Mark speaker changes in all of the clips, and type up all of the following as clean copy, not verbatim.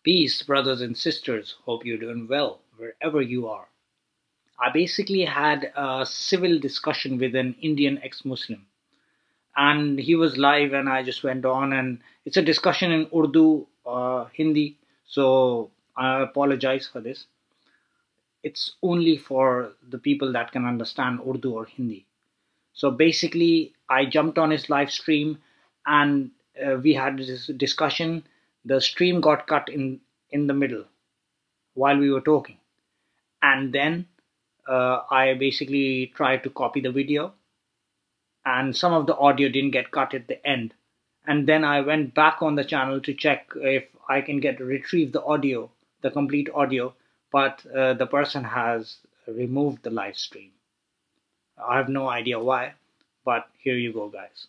Speaker 1: Peace, brothers and sisters. Hope you're doing well wherever you are. I basically had a civil discussion with an Indian ex Muslim, and he was live, and I just went on. And it's a discussion in Urdu, Hindi, so I apologize for this. It's only for the people that can understand Urdu or Hindi. So basically, I jumped on his live stream and we had this discussion. The stream got cut in the middle while we were talking. And then I basically tried to copy the video, and some of the audio didn't get cut at the end. And then I went back on the channel to check if I can retrieve the audio, the complete audio, but the person has removed the live stream. I have no idea why, but here you go, guys.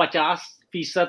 Speaker 1: 50%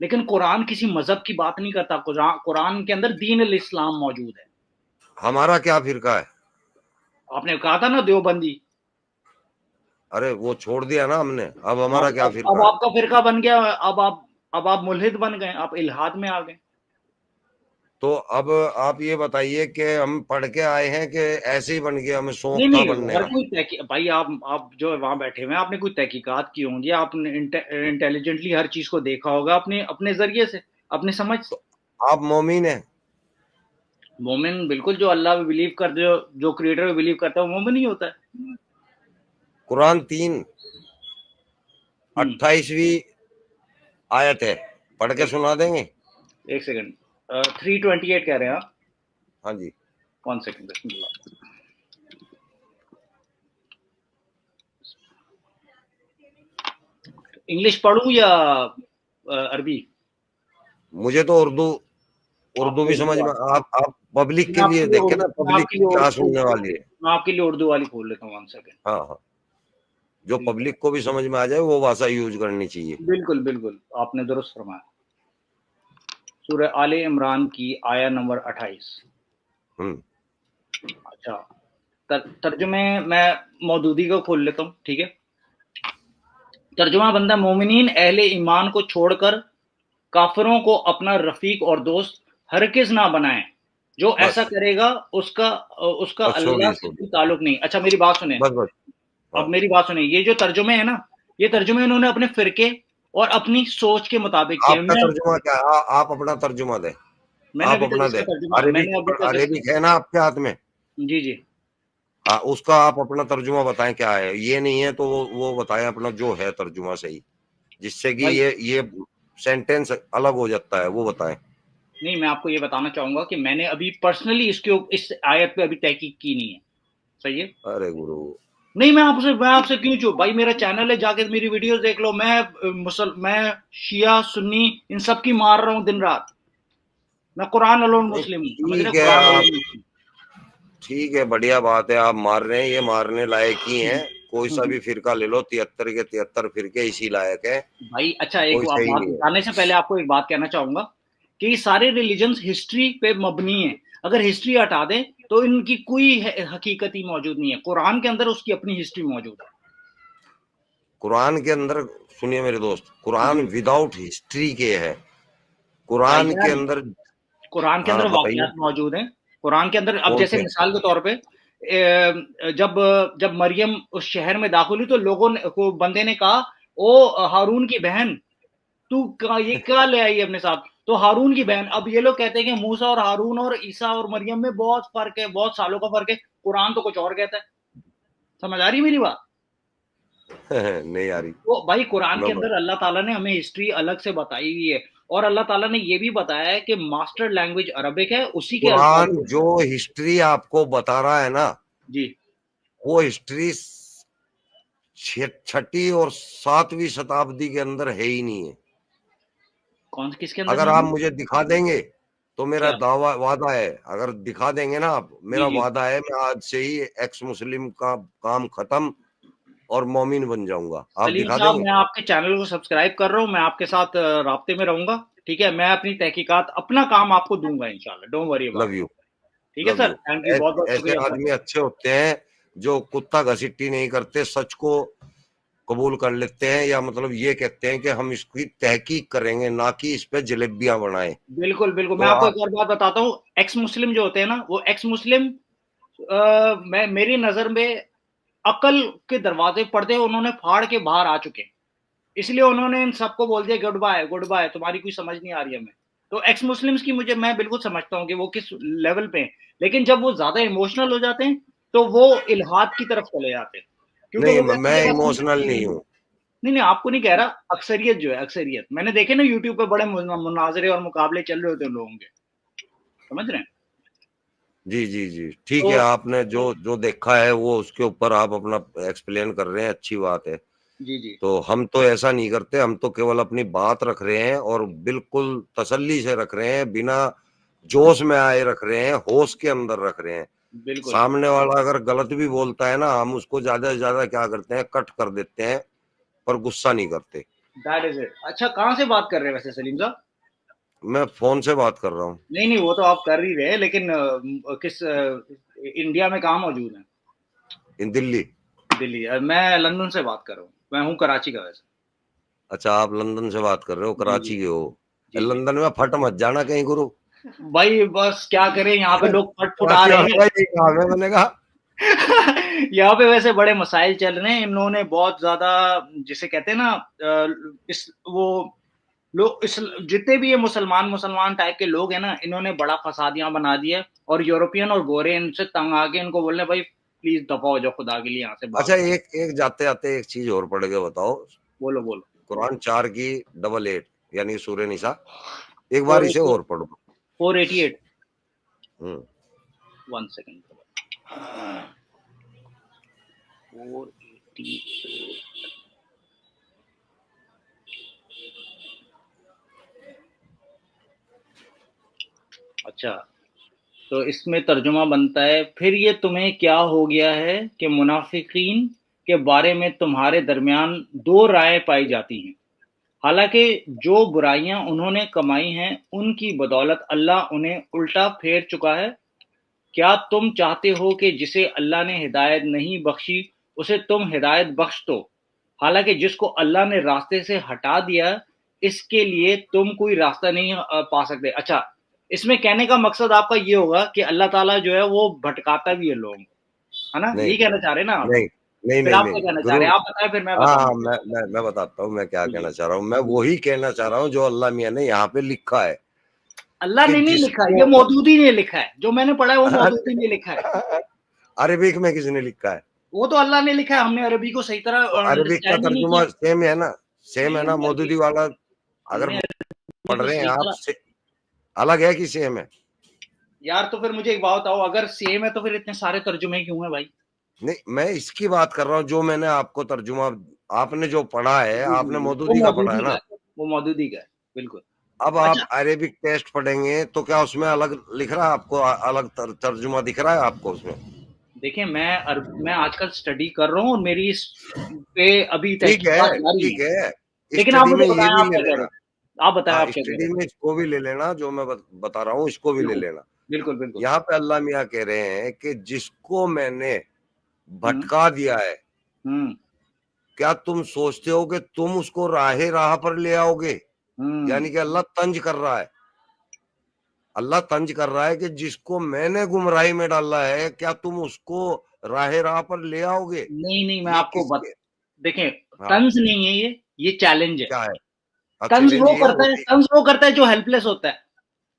Speaker 1: لیکن قرآن کسی مذہب کی بات نہیں کرتا. قرآن کے اندر دین الاسلام موجود ہے.
Speaker 2: ہمارا کیا فرقہ ہے؟
Speaker 1: آپ نے کہا تھا نا دیوبندی.
Speaker 2: ارے وہ چھوڑ دیا نا ہم نے، اب ہمارا کیا فرقہ
Speaker 1: اب
Speaker 2: ہے؟
Speaker 1: آپ کا فرقہ بن گیا. اب آپ ملحد بن گئے، آپ الحاد میں آ گئے.
Speaker 2: تو اب آپ یہ بتائیے کہ ہم پڑھ کے آئے ہیں کہ ایسے ہی بن گیا، ہمیں شوق تھا
Speaker 1: نہیں
Speaker 2: بننے
Speaker 1: اگر
Speaker 2: کا؟
Speaker 1: کوئی بھائی آپ جو وہاں بیٹھے ہوئے ہیں، آپ نے کوئی تحقیقات کی ہوں گی، آپ نے انٹیلیجنٹلی ہر چیز کو دیکھا ہوگا اپنے ذریعے سے، اپنے سمجھ سے.
Speaker 2: آپ مومن ہیں؟
Speaker 1: مومن بالکل، جو اللہ پہ بلیو کرتے، جو کریٹر پہ بلیو کرتا ہے وہ مومن ہی ہوتا ہے.
Speaker 2: قرآن 3:28 آیت ہے، پڑھ کے سنا دیں گے؟
Speaker 1: ایک سیکنڈ. 3:28 کہہ رہے ہیں آپ؟
Speaker 2: ہاں جی.
Speaker 1: 1 سیکنڈ بسم اللہ. انگلش پڑھوں یا عربی؟
Speaker 2: مجھے تو اردو بھی سمجھ میں. آپ پبلک کے لیے دیکھیں نا، پبلک کیا سننے والی ہے.
Speaker 1: میں آپ کے لیے اردو والی کھول لیتا ہوں 1 سیکنڈ.
Speaker 2: ہاں ہاں، جو پبلک کو بھی سمجھ میں آ جائے وہ بھاشا یوز کرنی چاہیے.
Speaker 1: بالکل بالکل، آپ نے درست فرمایا. سورہ آل عمران کی آیا نمبر 28. اچھا، ترجمے میں مودودی کو کھول لیتا ہوں، ٹھیک ہے. ترجمہ بندہ: مومنین اہل ایمان کو چھوڑ کر کافروں کو اپنا رفیق اور دوست ہرگز نہ بنائیں. جو ایسا کرے گا اس کا اللہ سے کوئی تعلق نہیں. اچھا میری بات سنیں، اب میری بات سنیں. یہ جو ترجمے ہیں نا، یہ ترجمے انہوں نے اپنے فرقے اور اپنی سوچ کے مطابق کیے.
Speaker 2: آپ کا ترجمہ کیا ہے؟ آپ اپنا ترجمہ دیں.
Speaker 1: میں نے
Speaker 2: آپ
Speaker 1: ابھی تک
Speaker 2: اپنا
Speaker 1: اس
Speaker 2: دیں.
Speaker 1: کا ترجمہ
Speaker 2: عربک ہے نا آپ کے ہاتھ میں؟
Speaker 1: جی جی.
Speaker 2: اس کا آپ اپنا ترجمہ بتائیں کیا ہے. یہ نہیں ہے تو وہ بتائیں اپنا جو ہے ترجمہ صحیح، جس سے کہ یہ سینٹینس الگ ہو جاتا ہے، وہ بتائیں.
Speaker 1: نہیں، میں آپ کو یہ بتانا چاہوں گا کہ میں نے ابھی پرسنلی اس آیت پہ ابھی تحقیق کی نہیں ہے. صحیح ہے.
Speaker 2: ارے گرو،
Speaker 1: نہیں، میں آپ سے کیوں چوں بھائی، میرا چینل ہے، جا کے میری ویڈیوز دیکھ لو. میں شیعہ سنی ان سب کی مار رہا ہوں دن رات. میں قرآن الون مسلم ہوں، سمجھ رہے؟
Speaker 2: ٹھیک ہے
Speaker 1: قرآن
Speaker 2: آپ،
Speaker 1: الون مسلم.
Speaker 2: ٹھیک ہے، بڑھیا بات ہے. آپ مار رہے ہیں، یہ مارنے لائق ہی ہیں. کوئی سا بھی فرقہ لے لو، 73 کے 73 فرقے اسی لائق ہے
Speaker 1: بھائی. اچھا، ایک
Speaker 2: کوئی
Speaker 1: بات
Speaker 2: صحیح نہیں ہے.
Speaker 1: بتانے سے پہلے آپ کو ایک بات کہنا چاہوں گا کہ یہ سارے ریلیجنز ہسٹری پہ مبنی ہیں. اگر ہسٹری ہٹا دیں تو ان کی کوئی حقیقت ہی موجود نہیں ہے. قرآن کے اندر اس کی اپنی ہسٹری موجود ہے.
Speaker 2: قرآن کے اندر سنیے میرے دوست، قرآن وداؤٹ ہسٹری کے ہے. قرآن کے اندر ہاں بتائیے.
Speaker 1: واقعات موجود ہیں. قرآن کے اندر اب
Speaker 2: کون
Speaker 1: جیسے
Speaker 2: سے؟
Speaker 1: مثال کے طور پہ جب مریم اس شہر میں داخل ہوئی تو لوگوں کو بندے نے کہا، او ہارون کی بہن، تو یہ کیا لے آئی اپنے ساتھ؟ تو ہارون کی بہن. اب یہ لوگ کہتے ہیں کہ موسیٰ اور ہارون اور عیسیٰ اور مریم میں بہت فرق ہے، بہت سالوں کا فرق ہے. قرآن تو کچھ اور کہتا ہے. سمجھ آ رہی میری بات؟
Speaker 2: نہیں آ رہی.
Speaker 1: تو بھائی قرآن کے اندر اللہ تعالیٰ نے ہمیں ہسٹری الگ سے بتائی ہوئی ہے، اور اللہ تعالیٰ نے یہ بھی بتایا ہے کہ ماسٹر لینگویج عربک ہے. اسی کے
Speaker 2: قرآن جو ہسٹری آپ کو بتا رہا ہے نا،
Speaker 1: جی،
Speaker 2: وہ ہسٹری 6 اور 7ویں شتابدی کے اندر ہے ہی نہیں ہے.
Speaker 1: کس کے اندر
Speaker 2: اگر
Speaker 1: نہیں
Speaker 2: آپ
Speaker 1: ہے؟
Speaker 2: مجھے دکھا دیں گے تو میرا وعدہ ہے، اگر دکھا دیں گے نا آپ، میرا وعدہ ہے میں آج سے ہی ایکس مسلم کا کام ختم اور مومن بن جاؤں گا. آپ
Speaker 1: سلیم
Speaker 2: دکھا دیں
Speaker 1: صاحب،
Speaker 2: گے؟
Speaker 1: میں آپ کے چینل کو سبسکرائب کر رہا ہوں، میں آپ کے ساتھ رابطے میں رہوں گا، ٹھیک ہے. میں اپنی تحقیقات، اپنا کام آپ کو دوں گا انشاءاللہ. Don't worry
Speaker 2: love
Speaker 1: about.
Speaker 2: You,
Speaker 1: ٹھیک ہے
Speaker 2: لو
Speaker 1: سر،
Speaker 2: یو.
Speaker 1: تھینک یو، بہت بہت
Speaker 2: ایسے
Speaker 1: شکریہ سر.
Speaker 2: آدمی اچھے ہوتے ہیں جو کتا گھسیٹی نہیں کرتے، سچ کو قبول کر لیتے ہیں، یا مطلب یہ کہتے ہیں کہ ہم اس کی تحقیق کریں گے، نہ کہ اس پہ جلیبیاں بنائیں.
Speaker 1: بالکل بالکل. میں
Speaker 2: تو
Speaker 1: آپ کو ایک اور بات بتاتا ہوں. ایکس مسلم جو ہوتے ہیں نا، وہ ایکس مسلم میری نظر میں عقل کے دروازے پردے انہوں نے پھاڑ کے باہر آ چکے، اس لیے انہوں نے ان سب کو بول دیا گڈ بائے گڈ بائے، تمہاری کوئی سمجھ نہیں آ رہی ہمیں. تو ایکس مسلمز کی میں بالکل سمجھتا ہوں کہ وہ کس لیول پہ ہیں، لیکن جب وہ زیادہ ایموشنل ہو جاتے ہیں تو وہ الحاد کی طرف چلے جاتے ہیں، کیونکہ وہ
Speaker 2: نہیں،
Speaker 1: کہتے
Speaker 2: میں
Speaker 1: ہیں کہ
Speaker 2: ایموشنل نہیں ہوں.
Speaker 1: نہیں آپ کو نہیں کہہ رہا، اکثریت جو ہے، اکثریت میں نے دیکھے نا یوٹیوب پہ بڑے مناظرے اور مقابلے چل رہے ہوتے ہیں لوگوں کے، سمجھ رہے ہیں؟
Speaker 2: جی جی جی، ٹھیک ہے. آپ نے جو دیکھا ہے وہ اس کے اوپر آپ اپنا ایکسپلین کر رہے ہیں، اچھی بات ہے.
Speaker 1: جی جی.
Speaker 2: تو ہم تو ایسا نہیں کرتے، ہم تو کیول اپنی بات رکھ رہے ہیں اور بالکل تسلی سے رکھ رہے ہیں، بنا جوش میں آئے رکھ رہے ہیں، ہوش کے اندر رکھ رہے ہیں.
Speaker 1: بالکل.
Speaker 2: سامنے والا اگر غلط بھی بولتا ہے نا، ہم اس کو زیادہ سے زیادہ کیا کرتے ہیں، کٹ کر دیتے ہیں، پر غصہ نہیں کرتے.
Speaker 1: That is it. اچھا کہاں سے بات کر رہے ہیں ویسے سلیم صاحب؟
Speaker 2: میں فون سے بات کر رہا ہوں.
Speaker 1: نہیں نہیں وہ تو آپ کر ہی رہے لیکن کس انڈیا میں کہاں موجود ہیں؟
Speaker 2: دلی.
Speaker 1: دلی. میں لندن سے بات کر رہا ہوں. میں ہوں کراچی کا ویسے.
Speaker 2: اچھا آپ لندن سے بات کر رہے ہو,
Speaker 1: جی جی
Speaker 2: کراچی کے ہو.
Speaker 1: جی جی.
Speaker 2: لندن میں پھٹ مت جانا کہیں گرو.
Speaker 1: بھائی بس کیا کریں یہاں پہ لوگ پھٹ پھٹ آ
Speaker 2: کراچی
Speaker 1: رہے
Speaker 2: والے
Speaker 1: ہیں.
Speaker 2: بھائی کہاں ہے, میں نے کہا
Speaker 1: یہاں پہ ویسے بڑے مسائل چل رہے ہیں. انہوں نے بہت زیادہ جسے کہتے ہیں نا اس وہ لوگ جتنے بھی یہ مسلمان ٹائپ کے لوگ ہیں نا, انہوں نے بڑا فسادیاں بنا دیا ہے. اور یورپین اور گورے ان سے تنگ آ کے ان کو بولنے بھائی پلیز دفع ہو جاؤ خدا کے لیے یہاں سے باہر.
Speaker 2: اچھا ایک جاتے جاتے ایک چیز اور پڑھ کے بتاؤ.
Speaker 1: بولو بولو.
Speaker 2: قرآن 4 کی 88 یعنی سورہ نساء, ایک بار اسے اور پڑھو.
Speaker 1: 488.
Speaker 2: ہوں
Speaker 1: 1 سیکنڈ. 488. اچھا تو اس میں ترجمہ بنتا ہے, پھر یہ تمہیں کیا ہو گیا ہے کہ منافقین کے بارے میں تمہارے درمیان دو رائے پائی جاتی ہیں, حالانکہ جو برائیاں انہوں نے کمائی ہیں ان کی بدولت اللہ انہیں الٹا پھیر چکا ہے. کیا تم چاہتے ہو کہ جسے اللہ نے ہدایت نہیں بخشی اسے تم ہدایت بخش دو, حالانکہ جس کو اللہ نے راستے سے ہٹا دیا اس کے لیے تم کوئی راستہ نہیں پا سکتے. اچھا اس میں کہنے کا مقصد آپ کا یہ ہوگا کہ اللہ تعالیٰ جو ہے وہ بھٹکاتا بھی ہے لوگوں کو, ہے نا,
Speaker 2: نہیں
Speaker 1: یہی کہنا چاہ رہے ہیں نا آپ؟
Speaker 2: نہیں نہیں
Speaker 1: پھر
Speaker 2: نہیں
Speaker 1: آپ کیا
Speaker 2: نہیں
Speaker 1: کہنا چاہ
Speaker 2: گرو.
Speaker 1: رہے ہیں, آپ بتائیں پھر میں
Speaker 2: ہاں
Speaker 1: بتاؤں.
Speaker 2: میں بتاتا ہوں میں کیا
Speaker 1: جی
Speaker 2: کہنا چاہ رہا ہوں. میں
Speaker 1: جی.
Speaker 2: وہی کہنا چاہ رہا ہوں جو اللہ میاں نے یہاں پہ لکھا ہے
Speaker 1: اللہ
Speaker 2: کہ
Speaker 1: نے نہیں
Speaker 2: جس
Speaker 1: لکھا,
Speaker 2: کو
Speaker 1: یہ مودودی نے لکھا ہے. جو میں نے پڑھا ہے وہ مودودی نے لکھا ہے.
Speaker 2: عربک میں کس نے لکھا ہے؟
Speaker 1: وہ تو اللہ نے لکھا ہے, ہم نے عربی کو صحیح طرح
Speaker 2: تو عربک کا
Speaker 1: انڈرسٹینڈ ہی نہیں
Speaker 2: ترجمہ
Speaker 1: کیا.
Speaker 2: سیم ہے نا, سیم ہے
Speaker 1: نہیں
Speaker 2: نا.
Speaker 1: ہم نے عربی
Speaker 2: مودودی والا
Speaker 1: ہم
Speaker 2: اگر
Speaker 1: نے عربی
Speaker 2: پڑھ
Speaker 1: کو
Speaker 2: رہے ہیں
Speaker 1: صحیح
Speaker 2: آپ
Speaker 1: طرح.
Speaker 2: سے الگ ہے کہ سیم ہے؟
Speaker 1: یار تو پھر مجھے ایک بات بتاؤ, اگر سیم ہے تو پھر اتنے سارے ترجمے کیوں ہیں بھائی؟
Speaker 2: نہیں میں اس کی بات کر رہا ہوں جو میں نے آپ کو ترجمہ, آپ نے جو پڑھا ہے
Speaker 1: جی
Speaker 2: آپ
Speaker 1: جی
Speaker 2: نے
Speaker 1: جی. وہ
Speaker 2: مودودی کا پڑھا ہے
Speaker 1: مودودی کا
Speaker 2: نا.
Speaker 1: ہے, وہ مودودی کا ہے بالکل.
Speaker 2: اب آپ
Speaker 1: اچھا
Speaker 2: عربک ٹیسٹ پڑھیں گے تو کیا اس میں الگ لکھ رہا ہے آپ کو, الگ ترجمہ دکھ رہا ہے آپ کو اس میں؟
Speaker 1: دیکھیں میں آج کل اسٹڈی کر رہا ہوں اور میری اس پہ ابھی
Speaker 2: ٹھیک ہے
Speaker 1: تحقیقات جاری ہیں.
Speaker 2: ٹھیک ہے,
Speaker 1: لیکن آپ
Speaker 2: اسٹڈی
Speaker 1: مجھے
Speaker 2: میں یہ
Speaker 1: بتائیں
Speaker 2: بھی
Speaker 1: آپ
Speaker 2: لے
Speaker 1: کیا کہہ رہے
Speaker 2: لینا.
Speaker 1: تھے, آپ بتائیں
Speaker 2: ہاں
Speaker 1: آپ کیا کہہ
Speaker 2: اسٹڈی
Speaker 1: رہے
Speaker 2: میں
Speaker 1: تھے.
Speaker 2: اس کو بھی لے لینا جو میں بتا رہا ہوں, اس کو بھی لے
Speaker 1: بالکل
Speaker 2: لینا.
Speaker 1: بالکل بالکل.
Speaker 2: یہاں پہ اللہ میاں کہہ رہے ہیں کہ جس کو میں نے
Speaker 1: ہوں
Speaker 2: بھٹکا دیا ہے,
Speaker 1: ہوں
Speaker 2: کیا تم سوچتے ہو کہ تم اس کو راہ پر لے آؤ گے؟
Speaker 1: ہوں.
Speaker 2: یعنی کہ اللہ طنز کر رہا ہے. اللہ طنز کر رہا ہے کہ جس کو میں نے گمراہی میں ڈالا ہے کیا تم اس کو راہ پر لے آؤ گے؟
Speaker 1: نہیں نہیں میں
Speaker 2: یہ
Speaker 1: آپ کو
Speaker 2: کس کے,
Speaker 1: دیکھیں
Speaker 2: ہاں
Speaker 1: طنز نہیں ہے, یہ چیلنج ہے.
Speaker 2: کیا ہے؟
Speaker 1: طنز
Speaker 2: چیلنج
Speaker 1: وہ
Speaker 2: یہ
Speaker 1: کرتا ہے,
Speaker 2: ہوتی,
Speaker 1: طنز وہ کرتا ہے جو ہیلپ لیس ہوتا ہے.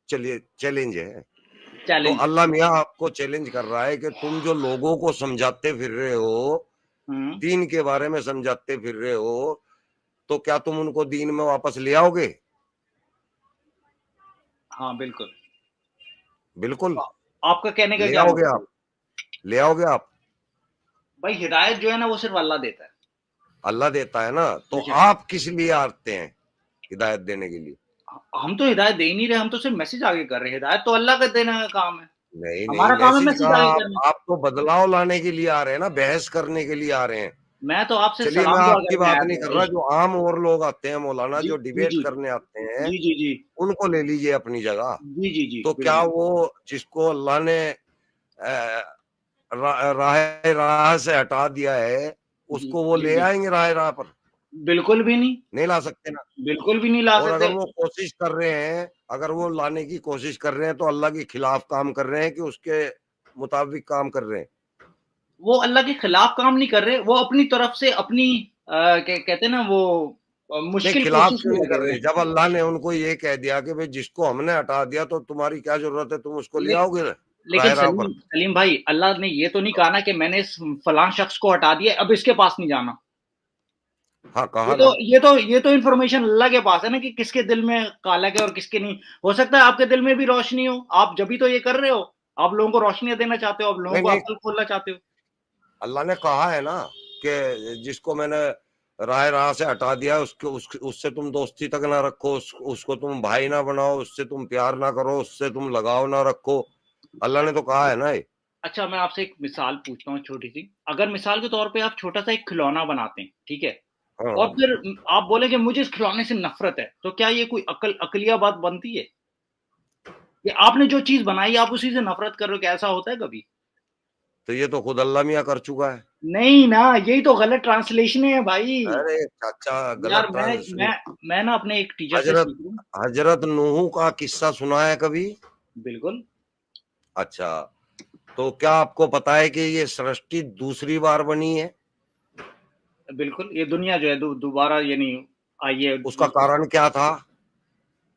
Speaker 2: چلیے چیلنج ہے. تو
Speaker 1: چیلنج ہے.
Speaker 2: اللہ میاں آپ کو چیلنج کر رہا ہے کہ تم جو لوگوں کو سمجھاتے پھر رہے ہو,
Speaker 1: ہوں.
Speaker 2: دین کے بارے میں سمجھاتے پھر رہے ہو, تو کیا تم ان کو دین میں واپس لے آؤ گے؟
Speaker 1: ہاں بالکل.
Speaker 2: بالکل
Speaker 1: آپ کا کہنے کا
Speaker 2: لے
Speaker 1: کیا
Speaker 2: آؤ گے
Speaker 1: مطلب
Speaker 2: آپ,
Speaker 1: ہے؟
Speaker 2: لے آؤ گے آپ.
Speaker 1: بھائی ہدایت جو ہے نا وہ صرف اللہ دیتا ہے.
Speaker 2: اللہ دیتا ہے نا, تو
Speaker 1: بے شک.
Speaker 2: آپ کس لیے آتے ہیں ہدایت دینے کے لیے؟
Speaker 1: ہم تو ہدایت دے ہی نہیں رہے, ہم تو صرف میسج آگے کر رہے ہیں. ہدایت تو اللہ کا دینے کا کام ہے,
Speaker 2: نہیں نہیں,
Speaker 1: ہمارا کام ہے
Speaker 2: میسج
Speaker 1: میسج
Speaker 2: کہاں,
Speaker 1: آگے کرنا.
Speaker 2: آپ تو بدلاؤ لانے کے لیے آ رہے ہیں نا, بحث کرنے کے لیے آ رہے ہیں.
Speaker 1: میں تو آپ سے
Speaker 2: چلیے میں
Speaker 1: سلام دعا
Speaker 2: آپ کی
Speaker 1: کرنے
Speaker 2: بات
Speaker 1: آیا
Speaker 2: نہیں
Speaker 1: تھا
Speaker 2: کر
Speaker 1: بھائی.
Speaker 2: رہا, جو عام اور لوگ آتے ہیں مولانا,
Speaker 1: جی
Speaker 2: جو
Speaker 1: جی
Speaker 2: ڈیبیٹ
Speaker 1: جی
Speaker 2: کرنے آتے ہیں,
Speaker 1: جی جی جی
Speaker 2: ان کو لے لیجئے اپنی جگہ.
Speaker 1: جی جی جی
Speaker 2: تو کیا
Speaker 1: بالکل.
Speaker 2: وہ جس کو اللہ نے راہ سے ہٹا دیا ہے اس
Speaker 1: جی
Speaker 2: کو وہ
Speaker 1: جی
Speaker 2: لے
Speaker 1: جی
Speaker 2: آئیں گے راہ پر؟
Speaker 1: بالکل بھی نہیں,
Speaker 2: نہیں لا سکتے نا.
Speaker 1: بالکل بھی نہیں لا
Speaker 2: اور
Speaker 1: سکتے.
Speaker 2: اگر وہ کوشش کر رہے ہیں, اگر وہ لانے کی کوشش کر رہے ہیں تو اللہ کے خلاف کام کر رہے ہیں کہ اس کے مطابق کام کر رہے ہیں؟
Speaker 1: وہ اللہ کے خلاف کام نہیں کر رہے, وہ اپنی طرف سے اپنی کہتے ہیں نا وہ
Speaker 2: نہیں
Speaker 1: مشکل
Speaker 2: خلاف
Speaker 1: کوشش
Speaker 2: کیوں
Speaker 1: میں
Speaker 2: نہیں
Speaker 1: لگے
Speaker 2: کر
Speaker 1: ہوئے
Speaker 2: رہے؟
Speaker 1: ہیں.
Speaker 2: جب اللہ نے ان کو یہ کہہ دیا کہ جس کو ہم نے ہٹا دیا تو تمہاری کیا ضرورت ہے, تم اس کو لے آؤ گے
Speaker 1: لیکن
Speaker 2: راہ پر.
Speaker 1: سلیم بھائی اللہ نے یہ تو نہیں کہا نا کہ میں نے اس فلاں شخص کو ہٹا دیا اب اس کے پاس نہیں جانا.
Speaker 2: ہاں کہا
Speaker 1: یہ
Speaker 2: نا.
Speaker 1: تو یہ تو یہ تو انفارمیشن اللہ کے پاس ہے نا کہ کس کے دل میں کالا ہے اور کس کے نہیں. ہو سکتا ہے آپ کے دل میں بھی روشنی ہو, آپ جبھی تو یہ کر رہے ہو, آپ لوگوں کو روشنیاں دینا چاہتے ہو, آپ لوگوں
Speaker 2: نہیں
Speaker 1: کو
Speaker 2: نہیں,
Speaker 1: عقل کھولنا چاہتے ہو.
Speaker 2: اللہ نے کہا ہے نا کہ جس کو میں نے راہ سے ہٹا دیا اس سے تم دوستی تک نہ رکھو, اس کو تم بھائی نہ بناؤ, اس سے تم پیار نہ کرو, اس سے تم لگاؤ نہ رکھو. اللہ نے تو کہا ہے نا.
Speaker 1: اچھا میں آپ سے ایک مثال پوچھتا ہوں چھوٹی سی. اگر مثال کے طور پہ آپ چھوٹا سا ایک کھلونا بناتے ہیں, ٹھیک ہے, اور پھر آپ بولیں کہ مجھے اس کھلونے سے نفرت ہے، تو کیا یہ کوئی عقلیہ بات بنتی ہے؟ کہ آپ نے جو چیز بنائی آپ اسی سے نفرت کر رہے ہو، کہ ایسا ہوتا ہے کبھی؟
Speaker 2: تو یہ تو خود اللہ میاں کر چکا ہے.
Speaker 1: نہیں نا، یہی تو غلط ٹرانسلیشن ہے بھائی.
Speaker 2: ارے چاچا
Speaker 1: یار
Speaker 2: غلط
Speaker 1: میں نا اپنے ایک ٹیچر سے
Speaker 2: حضرت
Speaker 1: سیکھ رہا ہوں.
Speaker 2: حضرت نوح کا قصہ سنا ہے کبھی؟
Speaker 1: بالکل.
Speaker 2: اچھا، تو کیا آپ کو پتا ہے کہ یہ سرشٹی دوسری بار بنی ہے؟
Speaker 1: بالکل، یہ دنیا جو ہے دوبارہ یعنی آئی ہے.
Speaker 2: اس کا کارن کیا تھا؟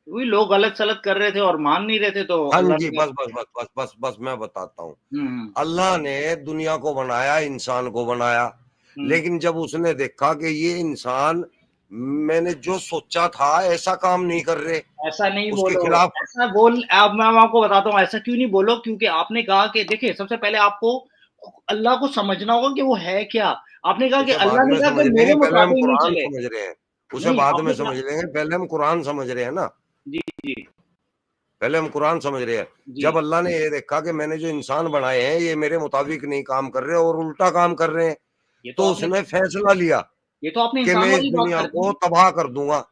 Speaker 1: وہی لوگ غلط سلط کر رہے تھے اور مان نہیں رہے تھے، تو
Speaker 2: ہاں
Speaker 1: اللہ
Speaker 2: جی،
Speaker 1: نے
Speaker 2: بس بس بس بس بس بس میں بتاتا ہوں.
Speaker 1: ہوں
Speaker 2: اللہ نے دنیا کو بنایا، انسان کو بنایا، لیکن جب اس نے دیکھا کہ یہ انسان میں نے جو سوچا تھا ایسا کام نہیں کر رہے،
Speaker 1: ایسا نہیں
Speaker 2: اس کے
Speaker 1: بولو،
Speaker 2: خلاف.
Speaker 1: ایسا اب میں آپ کو بتاتا ہوں ایسا کیوں نہیں بولو، کیونکہ آپ نے کہا کہ دیکھیں سب سے پہلے آپ کو اللہ کو سمجھنا ہوگا کہ وہ ہے کیا. آپ نے کہا کہ
Speaker 2: اسے بعد
Speaker 1: اللہ نے
Speaker 2: میں
Speaker 1: کہا
Speaker 2: سمجھ
Speaker 1: کہ
Speaker 2: لیں گے،
Speaker 1: میرے
Speaker 2: پہلے ہم
Speaker 1: مطابق نہیں
Speaker 2: قرآن
Speaker 1: چلے.
Speaker 2: سمجھ رہے ہیں. اسے
Speaker 1: نہیں
Speaker 2: بعد
Speaker 1: آپ
Speaker 2: میں
Speaker 1: نے
Speaker 2: سمجھ لیں گے، پہلے ہم قرآن سمجھ رہے ہیں نا.
Speaker 1: جی جی
Speaker 2: پہلے ہم قرآن سمجھ رہے ہیں.
Speaker 1: جی
Speaker 2: جب اللہ نے یہ دیکھا کہ میں نے جو انسان بنائے ہیں یہ میرے مطابق نہیں کام کر رہے اور الٹا کام کر رہے ہیں،
Speaker 1: یہ
Speaker 2: تو
Speaker 1: آپ
Speaker 2: اس
Speaker 1: نے
Speaker 2: نے فیصلہ لیا
Speaker 1: یہ تو آپ نے
Speaker 2: کہ
Speaker 1: انسان
Speaker 2: میں اس
Speaker 1: والی بات
Speaker 2: دنیا
Speaker 1: کر
Speaker 2: کو
Speaker 1: دی.
Speaker 2: تباہ کر دوں گا.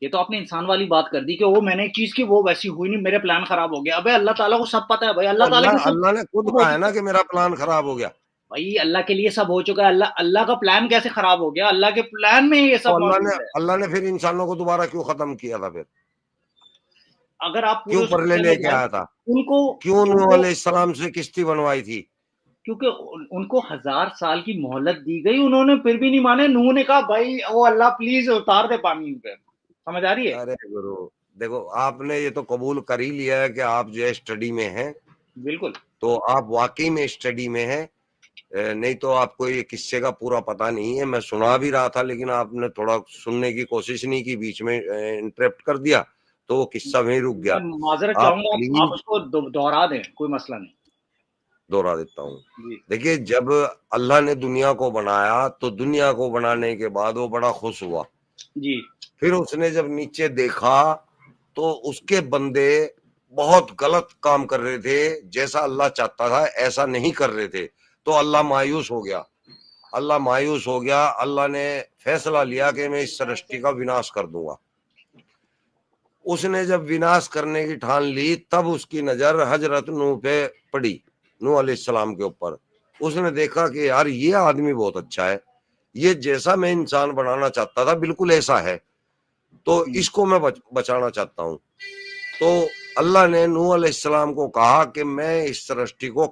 Speaker 1: یہ تو آپ نے انسان والی بات کر دی کہ وہ میں نے ایک چیز کی وہ ویسی ہوئی نہیں، میرے پلان خراب ہو گیا. ابے اللہ تعالیٰ کو سب پتا ہے بھائی،
Speaker 2: تو
Speaker 1: اللہ تعالیٰ کے
Speaker 2: اللہ نے خود
Speaker 1: سب ہو
Speaker 2: کہا ہے نا
Speaker 1: چکا ہے
Speaker 2: کہ میرا پلان خراب ہو گیا.
Speaker 1: بھائی. اللہ کے لیے سب ہو چکا ہے. اللہ کا پلان کیسے خراب ہو گیا؟ اللہ کے پلان میں یہ
Speaker 2: تو
Speaker 1: سب موجود ہے.
Speaker 2: اللہ نے پھر انسانوں کو دوبارہ کیوں ختم کیا تھا؟ پھر
Speaker 1: اگر آپ
Speaker 2: کیوں
Speaker 1: پورے اس
Speaker 2: پرلے
Speaker 1: قصے میں
Speaker 2: لے کے
Speaker 1: جائیں
Speaker 2: آیا تھا؟ کیوں
Speaker 1: ان
Speaker 2: نوح
Speaker 1: کو
Speaker 2: علیہ السلام سے کشتی بنوائی تھی؟
Speaker 1: کیونکہ ان کو 1000 سال کی مہلت دی گئی، انہوں نے پھر بھی نہیں مانے. نوح نے کہا بھائی وہ اللہ پلیز اتار دے پانی پہ. سمجھ آ رہی ہے؟
Speaker 2: ارے گرو دیکھو، آپ نے یہ تو قبول کر ہی لیا ہے کہ آپ جو ہے اسٹڈی میں ہیں،
Speaker 1: بالکل.
Speaker 2: تو آپ واقعی میں اسٹڈی میں ہیں. نہیں تو آپ کو یہ قصے کا پورا پتا نہیں ہے. میں سنا بھی رہا تھا لیکن آپ نے تھوڑا سننے کی کوشش نہیں کی، بیچ میں انٹرپٹ کر دیا تو وہ قصہ وہیں رک گیا.
Speaker 1: میں معذرت
Speaker 2: آپ
Speaker 1: چاہوں گا، آپ
Speaker 2: پلیز
Speaker 1: اس کو دوہرا دیں، کوئی مسئلہ نہیں.
Speaker 2: دوہرا دیتا ہوں.
Speaker 1: جی
Speaker 2: دیکھیے، جب اللہ نے دنیا کو بنایا تو دنیا کو بنانے کے بعد وہ بڑا خوش ہوا.
Speaker 1: جی
Speaker 2: پھر اس نے جب نیچے دیکھا تو اس کے بندے بہت غلط کام کر رہے تھے، جیسا اللہ چاہتا تھا ایسا نہیں کر رہے تھے. تو اللہ مایوس ہو گیا. اللہ نے فیصلہ لیا کہ میں اس سرشٹی کا وناش کر دوں گا. اس نے جب وناش کرنے کی ٹھان لی تب اس کی نظر حضرت نوح پہ پڑی، نوح علیہ السلام کے اوپر. اس نے دیکھا کہ یار یہ آدمی بہت اچھا ہے، یہ جیسا میں انسان بنانا چاہتا تھا بالکل ایسا ہے، تو اس کو میں بچانا چاہتا ہوں. تو اللہ نے نوح علیہ السلام کو کہا کہ میں اس سرشٹی کو